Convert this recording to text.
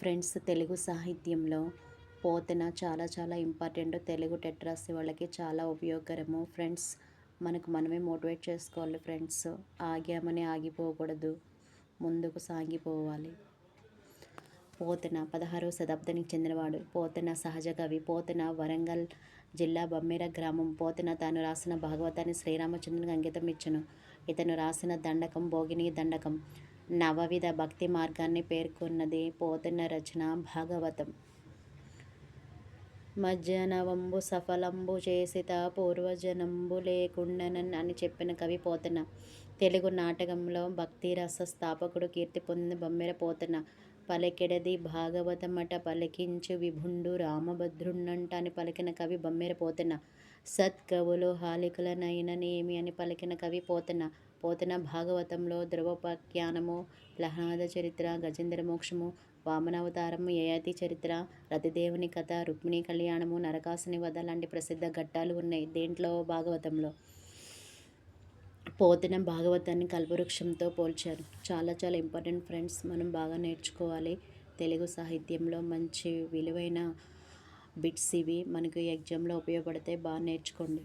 Friends, Telugu సాహిత్యంలో పోతన చాలా చాలా ఇంపార్టెంట్. తెలుగు టెట్ రాసే వాళ్ళకి చాలా ఉపయోగకరము. ఫ్రెండ్స్, మనకు మనమే మోటివేట్ చేసుకోవాలి. ఫ్రెండ్స్, ఆగామని ఆగిపోకూడదు, ముందుకు సాగిపోవాలి. పోతన 16వ శతాబ్దానికి చెందినవాడు. పోతన సహజ కవి. పోతన వరంగల్ జిల్లా బమ్మెర గ్రామం. పోతన తాను రాసిన భాగవతాన్ని శ్రీరామచంద్రునికి అంకితం ఇచ్చెను. ఇతను రాసిన దండకం భోగిని దండకం. నవవిధ భక్తి మార్గాన్ని పేర్కొన్నది పోతన రచన భాగవతం. మజ్జనవంబు సఫలంబు చేసిత పూర్వజనంబు లేకుండనన్ అని చెప్పిన కవి పోతన. తెలుగు నాటకంలో భక్తిరస స్థాపకుడు, కీర్తి పొందిన బమ్మెర పోతన. పలికెడది భాగవతమట పలికించు విభుండు రామభద్రుండంట అని పలికిన కవి బమ్మెర పోతన. సత్కవులు హాలికులనైననేమి అని పలికిన కవి పోతన. పోతన భాగవతంలో ధ్రువోపాఖ్యానము, ప్రహ్లాద చరిత్ర, గజేంద్ర మోక్షము, వామనావతారము, యయాతి చరిత్ర, రతిదేవుని కథ, రుక్మిణీ కళ్యాణము, నరకాసుని వధ లాంటి ప్రసిద్ధ ఘట్టాలు ఉన్నాయి. దేంట్లో? భాగవతంలో. పోతన భాగవతాన్ని కల్పవృక్షంతో పోల్చారు. చాలా చాలా ఇంపార్టెంట్ ఫ్రెండ్స్, మనం బాగా నేర్చుకోవాలి. తెలుగు సాహిత్యంలో మంచి విలువైన బిట్స్ ఇవి మనకు ఎగ్జామ్లో ఉపయోగపడతాయి. బాగా నేర్చుకోండి.